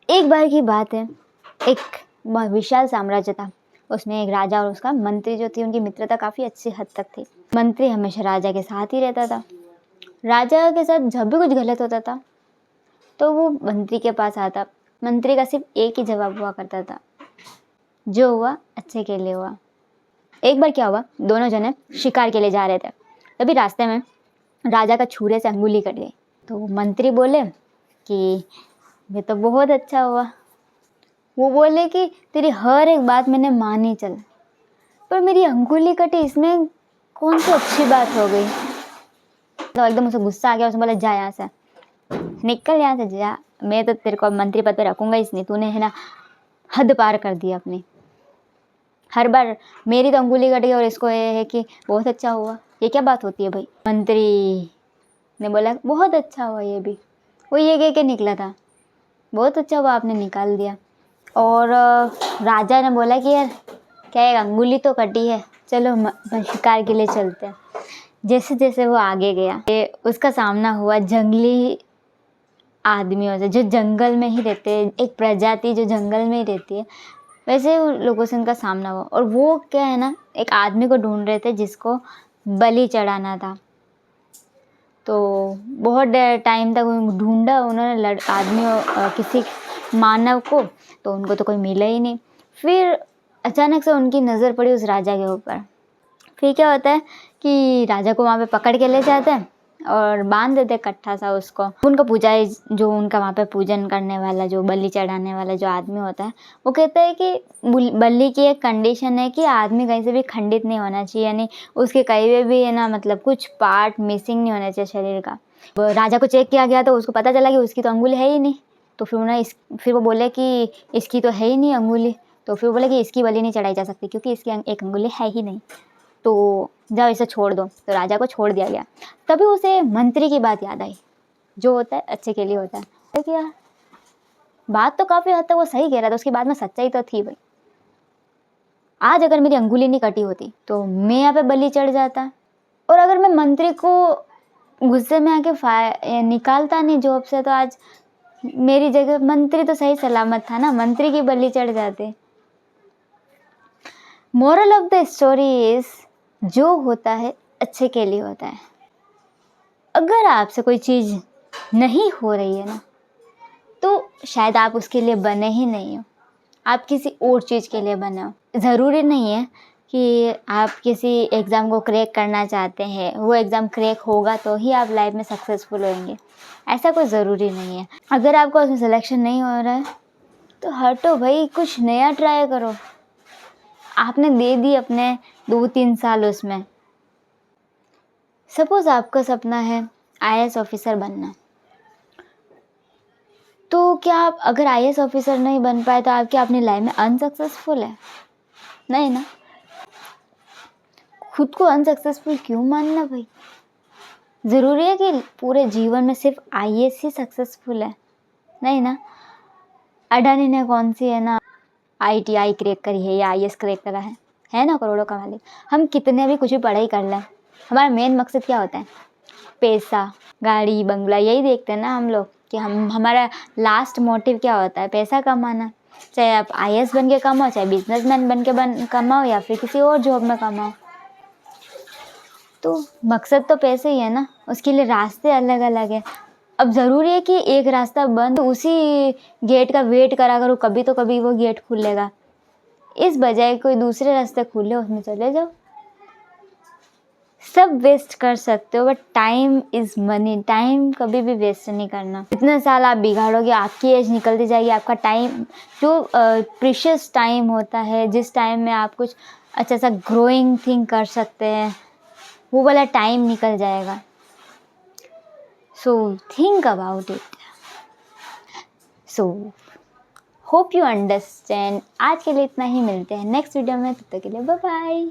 एक बार की बात है, एक विशाल साम्राज्य था। उसमें एक राजा और उसका मंत्री जो थी, उनकी मित्रता काफ़ी अच्छी हद तक थी। मंत्री हमेशा राजा के साथ ही रहता था। राजा के साथ जब भी कुछ गलत होता था तो वो मंत्री के पास आता। मंत्री का सिर्फ एक ही जवाब हुआ करता था, जो हुआ अच्छे के लिए हुआ। एक बार क्या हुआ, दोनों जने शिकार के लिए जा रहे थे। तभी रास्ते में राजा का छुरे से अंगुली कट गई। तो मंत्री बोले कि ये तो बहुत अच्छा हुआ। वो बोले कि तेरी हर एक बात मैंने मानी चल, पर मेरी अंगुली कटी, इसमें कौन सी अच्छी बात हो गई। तो एकदम उसे गुस्सा आ गया। उसने बोला जा यहाँ से, निकल यहाँ से जा, मैं तो तेरे को मंत्री पद पे रखूंगा ही नहीं। तूने है ना हद पार कर दी अपनी। हर बार मेरी तो अंगुली कट गई और इसको ये है कि बहुत अच्छा हुआ। ये क्या बात होती है भाई। मंत्री ने बोला बहुत अच्छा हुआ ये भी। वो ये कह के निकला था, बहुत अच्छा हुआ आपने निकाल दिया। और राजा ने बोला कि यार क्या एक अंगुली तो कटी है, चलो शिकार के लिए चलते हैं। जैसे जैसे वो आगे गया, उसका सामना हुआ जंगली आदमियों से, जो जंगल में ही रहते हैं। एक प्रजाति जो जंगल में ही रहती है, वैसे लोगों से उनका सामना हुआ। और वो क्या है ना, एक आदमी को ढूंढ रहे थे जिसको बलि चढ़ाना था। तो बहुत टाइम तक ढूंढा उन्होंने आदमी किसी मानव को, तो उनको तो कोई मिला ही नहीं। फिर अचानक से उनकी नज़र पड़ी उस राजा के ऊपर। फिर क्या होता है कि राजा को वहाँ पे पकड़ के ले जाते हैं और बांध देते कट्ठा सा उसको। उनका पुजारी, जो उनका वहाँ पे पूजन करने वाला, जो बलि चढ़ाने वाला जो आदमी होता है, वो कहता है कि बलि की एक कंडीशन है कि आदमी कहीं से भी खंडित नहीं होना चाहिए, यानी उसके कहीं पे भी है ना, मतलब कुछ पार्ट मिसिंग नहीं होना चाहिए शरीर का। राजा को चेक किया गया तो उसको पता चला कि उसकी तो अंगुली है ही नहीं। तो फिर वो बोले कि इसकी तो है ही नहीं अंगुली। तो फिर वो बोले कि इसकी बलि नहीं चढ़ाई जा सकती क्योंकि इसकी एक अंगुली है ही नहीं, तो जाओ इसे छोड़ दो। तो राजा को छोड़ दिया गया। तभी उसे मंत्री की बात याद आई, जो होता है अच्छे के लिए होता है। तो यार बात तो काफ़ी हद तक वो सही कह रहा था, उसकी बात में सच्चाई तो थी भाई। आज अगर मेरी अंगुली नहीं कटी होती तो मैं यहाँ पे बलि चढ़ जाता। और अगर मैं मंत्री को गुस्से में आके निकालता नहीं जॉब से, तो आज मेरी जगह मंत्री तो सही सलामत था ना, मंत्री की बलि चढ़ जाते। Moral of the story is, जो होता है अच्छे के लिए होता है। अगर आपसे कोई चीज़ नहीं हो रही है ना, तो शायद आप उसके लिए बने ही नहीं हो, आप किसी और चीज़ के लिए बने हो। ज़रूरी नहीं है कि आप किसी एग्ज़ाम को क्रैक करना चाहते हैं, वो एग्ज़ाम क्रैक होगा तो ही आप लाइफ में सक्सेसफुल होंगे, ऐसा कोई ज़रूरी नहीं है। अगर आपको उसमें सिलेक्शन नहीं हो रहा है तो हटो भाई, कुछ नया ट्राई करो। आपने दे दी अपने 2-3 साल उसमें। सपोज़ आपका सपना है IAS ऑफिसर बनना, तो क्या आप अगर IAS ऑफिसर नहीं बन पाए तो आप क्या अपनी लाइफ में अनसक्सेसफुल है? नहीं ना। खुद को अनसक्सेसफुल क्यों मानना भाई? ज़रूरी है कि पूरे जीवन में सिर्फ IAS ही सक्सेसफुल है? नहीं ना। अडानी ने कौन सी है ना ITI क्रैक करी है या IAS क्रैक करा है ना, करोड़ों का मालिक। हम कितने भी कुछ भी पढ़ाई कर लें, हमारा मेन मकसद क्या होता है? पैसा, गाड़ी, बंगला, यही देखते हैं ना हम लोग कि हमारा लास्ट मोटिव क्या होता है? पैसा कमाना। चाहे आप IAS बन के कमाओ, चाहे बिजनेसमैन बन के कमाओ, या फिर किसी और जॉब में कमाओ, तो मकसद तो पैसे ही है ना। उसके लिए रास्ते अलग अलग है। अब ज़रूरी है कि एक रास्ता बंद, उसी गेट का वेट करा करो, कभी तो कभी वो गेट खुलेगा। इस बजाय कोई दूसरे रास्ते खुले, उसमें चले जाओ। सब वेस्ट कर सकते हो but time is money. Time कभी भी वेस्ट नहीं करना। इतने साल आप बिगाड़ोगे, आपकी एज निकलती जाएगी, आपका टाइम जो प्रीशियस टाइम होता है, जिस टाइम में आप कुछ अच्छा सा ग्रोइंग थिंग कर सकते हैं, वो वाला टाइम निकल जाएगा। So think about it. So hope you understand. आज के लिए इतना ही, मिलते हैं नेक्स्ट वीडियो में, तब तक के लिए बाय बाय।